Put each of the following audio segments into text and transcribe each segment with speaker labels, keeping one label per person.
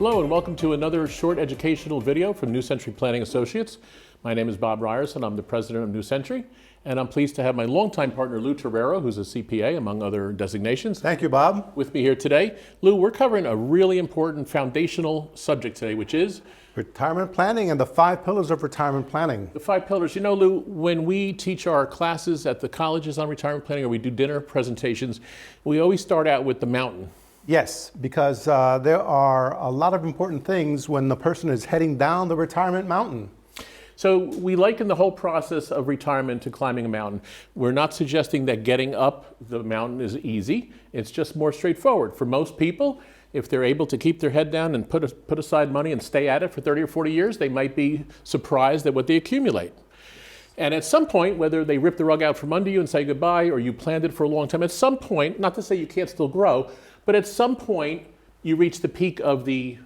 Speaker 1: Hello and welcome to another short educational video from New Century Planning Associates. My name is Bob Ryerson. I'm the president of New Century, and I'm pleased to have my longtime partner Lou Torrero, who's a CPA among other designations.
Speaker 2: Thank you, Bob.
Speaker 1: With me here today. Lou, we're covering a really important foundational subject today, which is
Speaker 2: retirement planning and the 5 pillars of retirement planning.
Speaker 1: The 5 pillars. You know, Lou, when we teach our classes at the colleges on retirement planning or we do dinner presentations, we always start out with the mountain.
Speaker 2: Yes, because there are a lot of important things when the person is heading down the retirement mountain.
Speaker 1: So we liken the whole process of retirement to climbing a mountain. We're not suggesting that getting up the mountain is easy. It's just more straightforward. For most people, if they're able to keep their head down and put aside money and stay at it for 30 or 40 years, they might be surprised at what they accumulate. And at some point, whether they rip the rug out from under you and say goodbye or you planned it for a long time, at some point, not to say you can't still grow, but at some point you reach the peak of the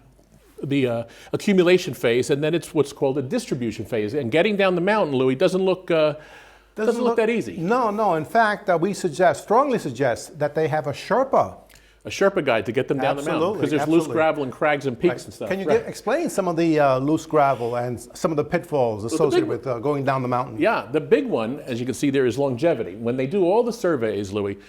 Speaker 1: accumulation phase, and then it's what's called a distribution phase. And getting down the mountain, Louis, doesn't look that easy.
Speaker 2: No. In fact, we strongly suggest that they have a Sherpa.
Speaker 1: A Sherpa guide to get them down the mountain, because there's loose gravel and crags and peaks and stuff.
Speaker 2: Can you explain some of the loose gravel and some of the pitfalls associated with going down the mountain?
Speaker 1: Yeah, the big one, as you can see there, is longevity. When they do all the surveys, Louis,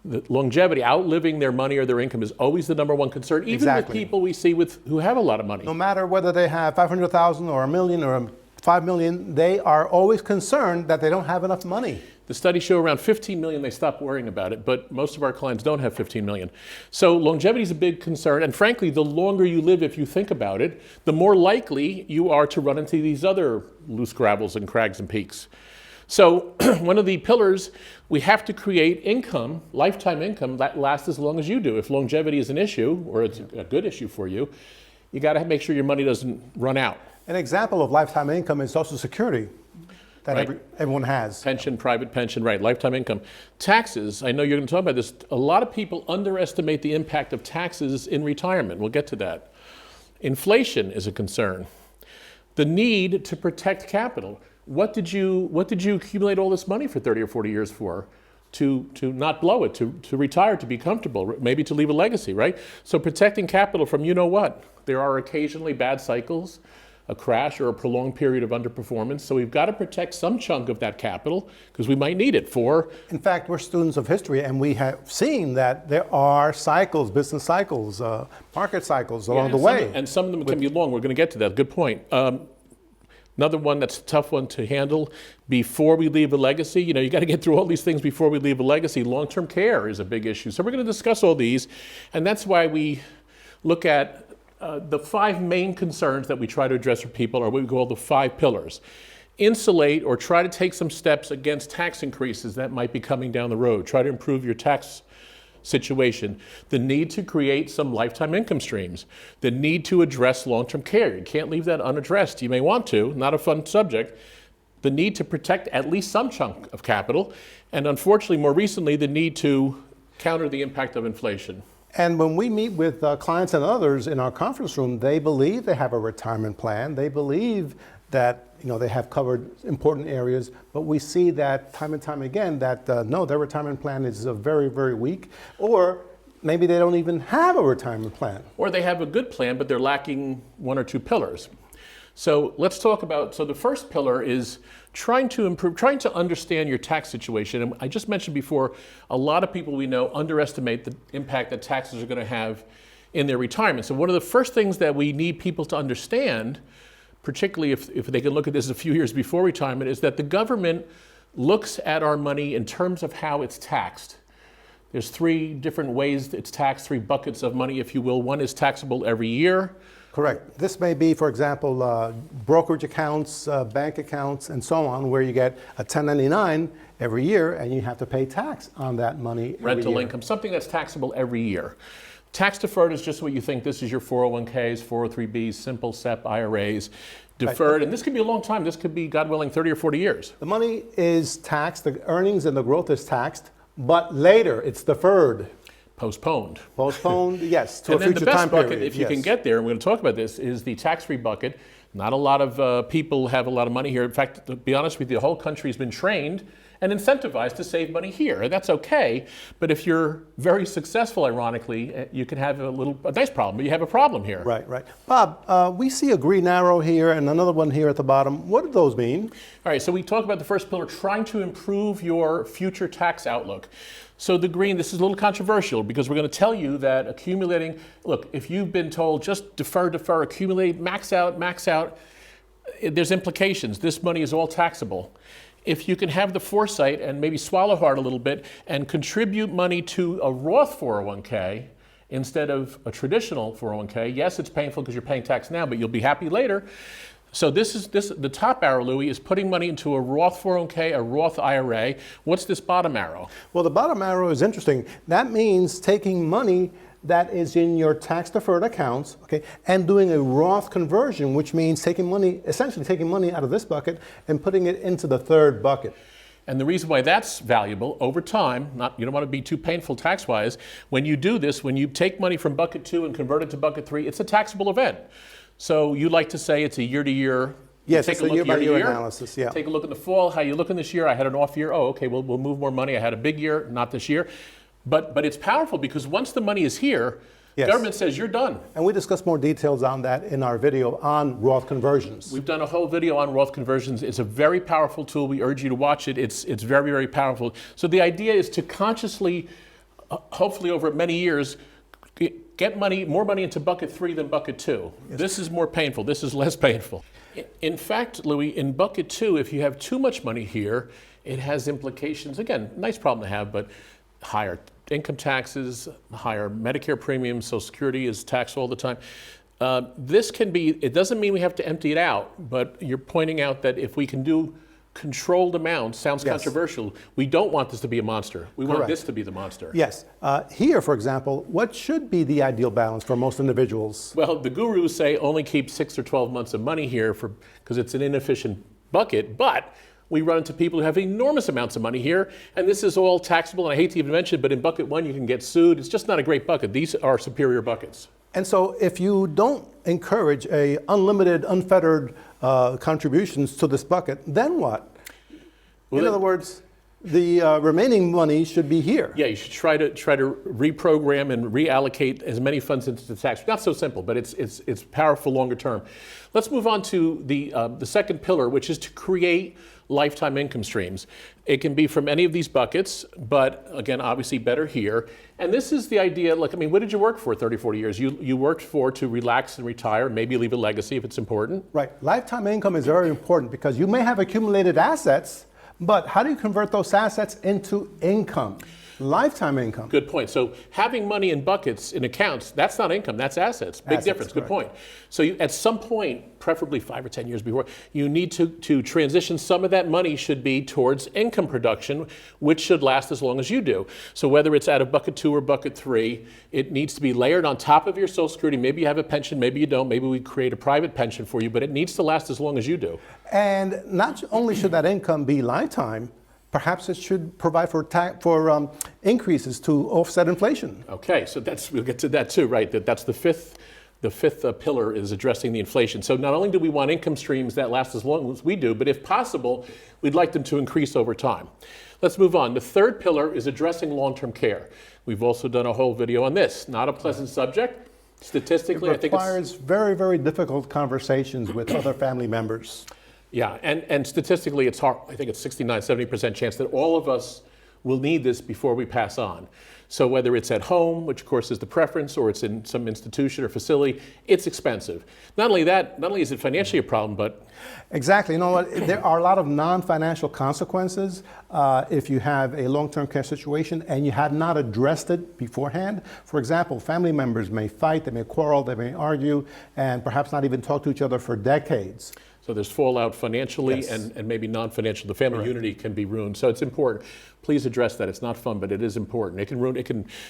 Speaker 1: the longevity, outliving their money or their income, is always the number one concern, even with people we see who have a lot of money.
Speaker 2: No matter whether they have 500,000 or $1 million or 5 million, they are always concerned that they don't have enough money.
Speaker 1: The studies show around 15 million, they stop worrying about it, but most of our clients don't have 15 million. So longevity is a big concern, and frankly, the longer you live, if you think about it, the more likely you are to run into these other loose gravels and crags and peaks. So one of the pillars, we have to create income, lifetime income, that lasts as long as you do. If longevity is an issue, or it's a good issue for you, you got to make sure your money doesn't run out.
Speaker 2: An example of lifetime income is Social Security that everyone has.
Speaker 1: Pension, private pension, right, lifetime income. Taxes, I know you're going to talk about this. A lot of people underestimate the impact of taxes in retirement. We'll get to that. Inflation is a concern. The need to protect capital. What did you accumulate all this money for 30 or 40 years for? To not blow it, to retire, to be comfortable, maybe to leave a legacy, right? So protecting capital from you know what? There are occasionally bad cycles, a crash or a prolonged period of underperformance. So we've got to protect some chunk of that capital because we might need it for...
Speaker 2: In fact, we're students of history and we have seen that there are cycles, business cycles, market cycles along the way.
Speaker 1: And some of them can be long. We're going to get to that. Good point. Another one that's a tough one to handle before we leave a legacy. You know, you got to get through all these things before we leave a legacy. Long-term care is a big issue. So we're going to discuss all these, and that's why we look at the 5 main concerns that we try to address for people, or what we call the 5 pillars. Insulate or try to take some steps against tax increases that might be coming down the road. Try to improve your tax situation, the need to create some lifetime income streams, the need to address long-term care. You can't leave that unaddressed. You may want to, not a fun subject. The need to protect at least some chunk of capital, and unfortunately, more recently, the need to counter the impact of inflation.
Speaker 2: And when we meet with clients and others in our conference room, they believe they have a retirement plan. They believe that they have covered important areas, but we see that time and time again that no, their retirement plan is very, very weak, or maybe they don't even have a retirement plan.
Speaker 1: Or they have a good plan, but they're lacking 1 or 2 pillars. So let's talk about, so the first pillar is trying to understand your tax situation. And I just mentioned before, a lot of people we know underestimate the impact that taxes are going to have in their retirement. So one of the first things that we need people to understand, particularly if they can look at this a few years before retirement, is that the government looks at our money in terms of how it's taxed. There's 3 different ways it's taxed, 3 buckets of money, if you will. One is taxable every year.
Speaker 2: Correct. This may be, for example, brokerage accounts, bank accounts, and so on, where you get a 1099 every year and you have to pay tax on that money every
Speaker 1: Rental
Speaker 2: year.
Speaker 1: income, something that's taxable every year. Tax deferred is just what you think. This is your 401ks, 403bs, simple SEP, IRAs, deferred. Right. And this could be a long time. This could be, God willing, 30 or 40 years.
Speaker 2: The money is taxed, the earnings and the growth is taxed, but later it's deferred.
Speaker 1: Postponed.
Speaker 2: Postponed, yes, to
Speaker 1: and
Speaker 2: a future time period.
Speaker 1: And then the best bucket, if you can get there, and we're going to talk about this, is the tax-free bucket. Not a lot of people have a lot of money here. In fact, to be honest with you, the whole country has been trained and incentivized to save money here. And that's okay. But if you're very successful, ironically, you can have a nice problem, but you have a problem here.
Speaker 2: Right, right. Bob, we see a green arrow here and another one here at the bottom. What do those mean?
Speaker 1: All right, so we talk about the first pillar, trying to improve your future tax outlook. So the green, this is a little controversial because we're going to tell you that accumulating, look, if you've been told just defer, accumulate, max out, there's implications. This money is all taxable. If you can have the foresight and maybe swallow hard a little bit and contribute money to a Roth 401k instead of a traditional 401k, yes, it's painful because you're paying tax now, but you'll be happy later. So the top arrow, Louis, is putting money into a Roth 401k, a Roth IRA. What's this bottom arrow?
Speaker 2: Well, the bottom arrow is interesting. That means taking money that is in your tax-deferred accounts, okay, and doing a Roth conversion, which means essentially taking money out of this bucket and putting it into the third bucket.
Speaker 1: And the reason why that's valuable over time, you don't want to be too painful tax-wise, when you do this, when you take money from bucket 2 and convert it to bucket 3, it's a taxable event. So you like to say it's a year-to-year.
Speaker 2: Yes, it's a year-by-year analysis, yeah.
Speaker 1: Take a look in the fall, how you looking this year? I had an off year. Oh, okay, we'll move more money. I had a big year, not this year. But it's powerful because once the money is here,
Speaker 2: yes,
Speaker 1: government says you're done.
Speaker 2: And we discuss more details on that in our video on Roth conversions.
Speaker 1: We've done a whole video on Roth conversions. It's a very powerful tool. We urge you to watch it. It's very, very powerful. So the idea is to consciously, hopefully over many years, get more money into bucket 3 than bucket 2. Yes. This is more painful. This is less painful. In fact, Louis, in bucket 2, if you have too much money here, it has implications. Again, nice problem to have, but higher income taxes, higher Medicare premiums, Social Security is taxed all the time. This can be, it doesn't mean we have to empty it out, but you're pointing out that if we can do controlled amounts, sounds
Speaker 2: yes,
Speaker 1: controversial. We don't want this to be a monster. We
Speaker 2: correct,
Speaker 1: want this to be the monster.
Speaker 2: Yes. Here, for example, what should be the ideal balance for most individuals?
Speaker 1: Well, the gurus say only keep 6 or 12 months of money here because it's an inefficient bucket, but we run into people who have enormous amounts of money here, and this is all taxable, and I hate to even mention it, but in bucket 1 you can get sued. It's just not a great bucket. These are superior buckets.
Speaker 2: And so if you don't encourage a unlimited, unfettered contributions to this bucket, then what?
Speaker 1: Well,
Speaker 2: in other words, the remaining money should be here.
Speaker 1: Yeah, you should try to reprogram and reallocate as many funds into the tax. Not so simple, but it's powerful longer term. Let's move on to the second pillar, which is to create lifetime income streams. It can be from any of these buckets, but again, obviously better here. And this is the idea, look, I mean, what did you work for 30, 40 years? You worked to relax and retire, maybe leave a legacy if it's important.
Speaker 2: Right. Lifetime income is very important because you may have accumulated assets, but how do you convert those assets into income? Lifetime income.
Speaker 1: Good point. So having money in buckets, in accounts, that's not income, that's assets. Big difference, good point. So at some point, preferably 5 or 10 years before, you need to transition. Some of that money should be towards income production, which should last as long as you do. So whether it's out of bucket 2 or bucket 3, it needs to be layered on top of your Social Security. Maybe you have a pension, maybe you don't. Maybe we create a private pension for you, but it needs to last as long as you do.
Speaker 2: And not only should that income be lifetime, perhaps it should provide for increases to offset inflation.
Speaker 1: Okay, so we'll get to that too, right? That's the fifth pillar is addressing the inflation. So not only do we want income streams that last as long as we do, but if possible, we'd like them to increase over time. Let's move on. The third pillar is addressing long-term care. We've also done a whole video on this. Not a pleasant subject. Statistically, I think it
Speaker 2: requires very, very difficult conversations with other family members.
Speaker 1: Yeah, and statistically, it's hard. I think it's 69, 70% chance that all of us will need this before we pass on. So whether it's at home, which of course is the preference, or it's in some institution or facility, it's expensive. Not only is it financially a problem, but...
Speaker 2: Exactly. You know what? There are a lot of non-financial consequences if you have a long-term care situation and you have not addressed it beforehand. For example, family members may fight, they may quarrel, they may argue, and perhaps not even talk to each other for decades.
Speaker 1: So there's fallout financially,
Speaker 2: yes,
Speaker 1: and maybe non-financial. The family unity can be ruined. So it's important. Please address that. It's not fun, but it is important.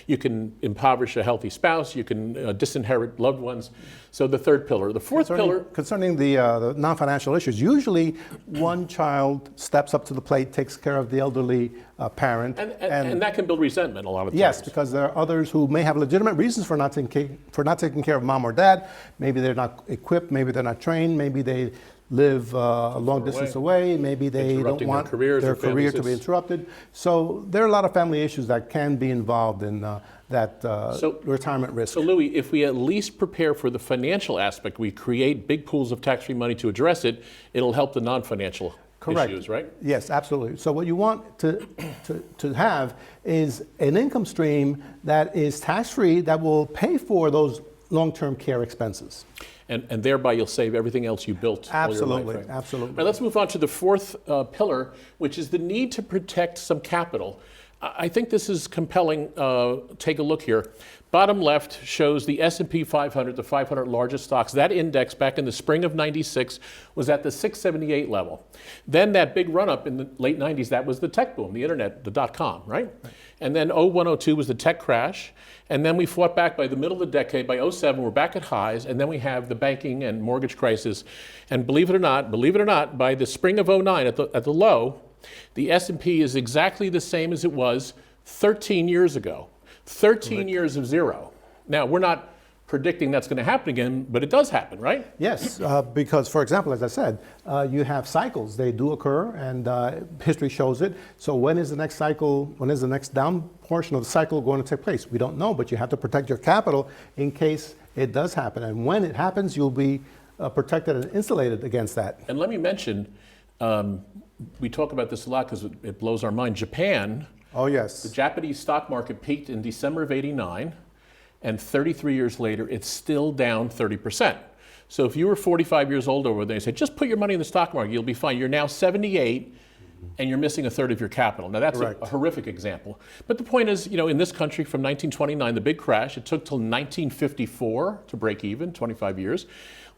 Speaker 1: You can impoverish a healthy spouse. You can disinherit loved ones. So the third pillar. The fourth pillar.
Speaker 2: Concerning the non-financial issues, usually one child steps up to the plate, takes care of the elderly parent.
Speaker 1: And that can build resentment a lot of times.
Speaker 2: Yes, because there are others who may have legitimate reasons for not taking care of mom or dad. Maybe they're not equipped, maybe they're not trained, maybe they live a long distance away. Maybe they don't
Speaker 1: Interrupting
Speaker 2: want
Speaker 1: their careers
Speaker 2: their
Speaker 1: or
Speaker 2: career
Speaker 1: families.
Speaker 2: to be interrupted. So there are a lot of family issues that can be involved in that retirement risk.
Speaker 1: So Louis, if we at least prepare for the financial aspect, we create big pools of tax-free money to address it, it'll help the non-financial
Speaker 2: Correct.
Speaker 1: issues, right?
Speaker 2: Yes, absolutely. So what you want to have is an income stream that is tax-free that will pay for those long-term care expenses.
Speaker 1: And thereby you'll save everything else you built all your life,
Speaker 2: Absolutely,
Speaker 1: right?
Speaker 2: absolutely.
Speaker 1: All right, let's move on to the fourth pillar, which is the need to protect some capital. I think this is compelling. Take a look here. Bottom left shows the S&P 500, the 500 largest stocks. That index back in the spring of 96 was at the 678 level. Then that big run up in the late 90s, that was the tech boom, the internet, the .com, right? And then 0102 was the tech crash. And then we fought back by the middle of the decade. By 07, we're back at highs. And then we have the banking and mortgage crisis. And believe it or not, by the spring of 09 at the low, the S&P is exactly the same as it was 13 years ago. 13 years of zero. Now, we're not predicting that's going to happen again, but it does happen, right?
Speaker 2: Yes, because, for example, as I said, you have cycles. They do occur, and history shows it. So when is the next cycle, when is the next down portion of the cycle going to take place? We don't know, but you have to protect your capital in case it does happen. And when it happens, you'll be protected and insulated against that.
Speaker 1: And let me mention, we talk about this a lot because it blows our mind. Japan,
Speaker 2: Oh, yes.
Speaker 1: the Japanese stock market peaked in December of 89, and 33 years later, it's still down 30%. So if you were 45 years old over there, they say, just put your money in the stock market, you'll be fine. You're now 78, and you're missing a third of your capital. Now, that's a horrific example. But the point is, in this country from 1929, the big crash, it took till 1954 to break even, 25 years.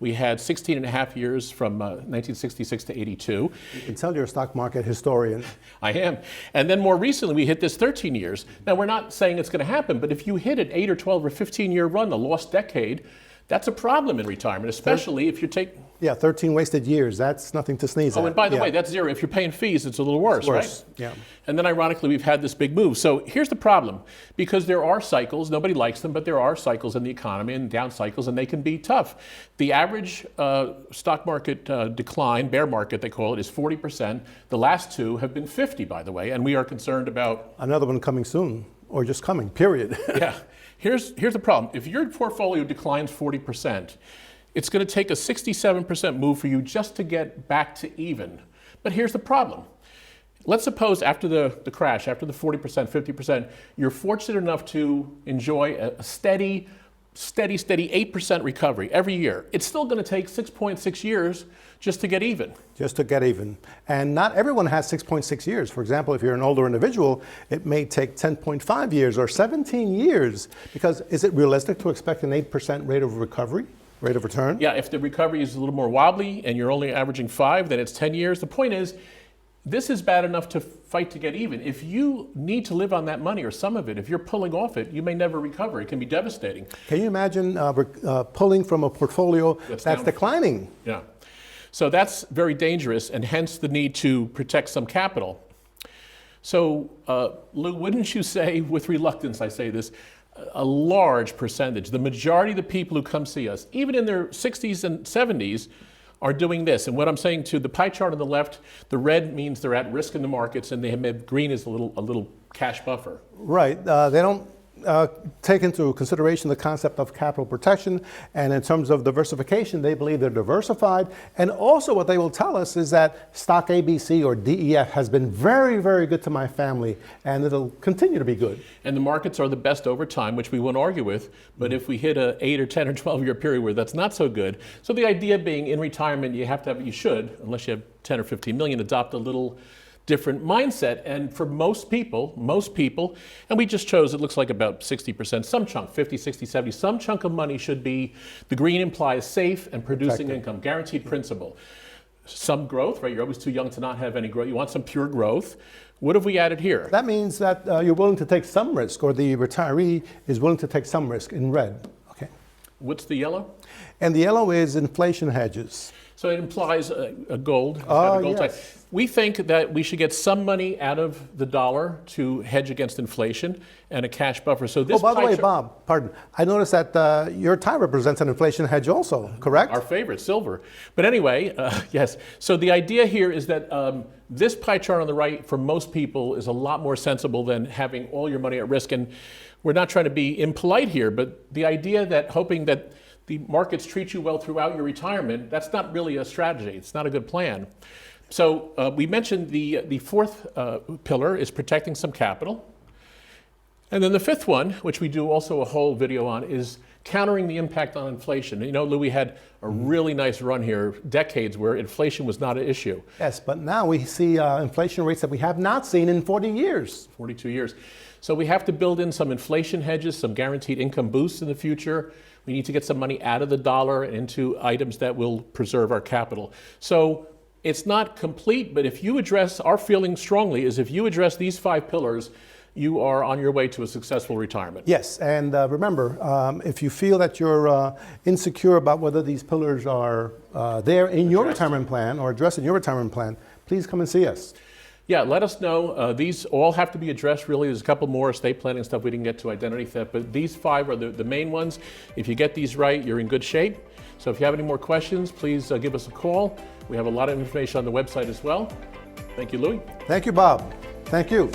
Speaker 1: We had 16 and a half years from 1966 to 82.
Speaker 2: You can tell you're a stock market historian.
Speaker 1: I am. And then more recently, we hit this 13 years. Now, we're not saying it's going to happen, but if you hit an 8 or 12 or 15-year run, a lost decade, that's a problem in retirement, especially if you take...
Speaker 2: Yeah, 13 wasted years. That's nothing to sneeze at.
Speaker 1: Oh, and by the way, that's zero. If you're paying fees, it's a little worse, right?
Speaker 2: Yeah.
Speaker 1: And then ironically, we've had this big move. So here's the problem. Because there are cycles, nobody likes them, but there are cycles in the economy and down cycles, and they can be tough. The average stock market decline, bear market they call it, is 40%. The last two have been 50, by the way, and we are concerned about...
Speaker 2: Another one coming soon, or just coming, period.
Speaker 1: Yeah. Here's the problem. If your portfolio declines 40%, it's going to take a 67% move for you just to get back to even. But here's the problem. Let's suppose after the crash, after the 40%, 50%, you're fortunate enough to enjoy a steady 8% recovery every year. It's still going to take 6.6 years just to get even.
Speaker 2: Just to get even. And not everyone has 6.6 years. For example, if you're an older individual, it may take 10.5 years or 17 years. Because is it realistic to expect an 8% rate of recovery, rate of return?
Speaker 1: Yeah, if the recovery is a little more wobbly and you're only averaging 5, then it's 10 years. The point is, this is bad enough to fight to get even. If you need to live on that money or some of it, if you're pulling off it, you may never recover. It can be devastating.
Speaker 2: Can you imagine pulling from a portfolio that's declining?
Speaker 1: Yeah. So that's very dangerous, and hence the need to protect some capital. So, Lou, wouldn't you say, with reluctance I say this, a large percentage, the majority of the people who come see us, even in their 60s and 70s, are doing this. And what I'm saying to the pie chart on the left, the red means they're at risk in the markets, and the green is a little cash buffer.
Speaker 2: Right. They don't take into consideration the concept of capital protection, and in terms of diversification, they believe they're diversified. And also what they will tell us is that stock ABC or DEF has been very, very good to my family, and it'll continue to be good.
Speaker 1: And the markets are the best over time, which we won't argue with, but if we hit a 8 or 10 or 12 year period where that's not so good, so the idea being in retirement you should, unless you have 10 or 15 million, adopt a little different mindset. And for most people, and we just chose, it looks like about 60%, some chunk, 50, 60, 70, some chunk of money should be, the green implies safe and producing income, guaranteed principal. Some growth, right? You're always too young to not have any growth. You want some pure growth. What have we added here?
Speaker 2: That means that you're willing to take some risk, or the retiree is willing to take some risk in red. Okay.
Speaker 1: What's the yellow?
Speaker 2: And the yellow is inflation hedges.
Speaker 1: So it implies a gold. It's
Speaker 2: Oh,
Speaker 1: got a gold
Speaker 2: yes.
Speaker 1: tie. We think that we should get some money out of the dollar to hedge against inflation and a cash buffer. So this
Speaker 2: Oh, by the
Speaker 1: pie
Speaker 2: way,
Speaker 1: chart-
Speaker 2: Bob, pardon. I noticed that your tie represents an inflation hedge also, correct?
Speaker 1: Our favorite, silver. But anyway, yes. So the idea here is that this pie chart on the right, for most people, is a lot more sensible than having all your money at risk. And we're not trying to be impolite here, but the idea that hoping that the markets treat you well throughout your retirement, that's not really a strategy. It's not a good plan. So we mentioned the fourth pillar is protecting some capital. And then the fifth one, which we do also a whole video on, is countering the impact on inflation. You know, Lou, we had a really nice run here, decades where inflation was not an issue.
Speaker 2: Yes, but now we see inflation rates that we have not seen in 40 years.
Speaker 1: 42 years. So we have to build in some inflation hedges, some guaranteed income boosts in the future. We need to get some money out of the dollar and into items that will preserve our capital. So it's not complete, but if you address, our feeling strongly is if you address these 5 pillars, you are on your way to a successful retirement.
Speaker 2: Yes, and remember, if you feel that you're insecure about whether these pillars are there in your retirement plan or addressed in your retirement plan, please come and see us.
Speaker 1: Yeah, let us know. These all have to be addressed, really. There's a couple more estate planning stuff we didn't get to, identity theft, but these 5 are the main ones. If you get these right, you're in good shape. So if you have any more questions, please give us a call. We have a lot of information on the website as well. Thank you, Louis.
Speaker 2: Thank you, Bob. Thank you.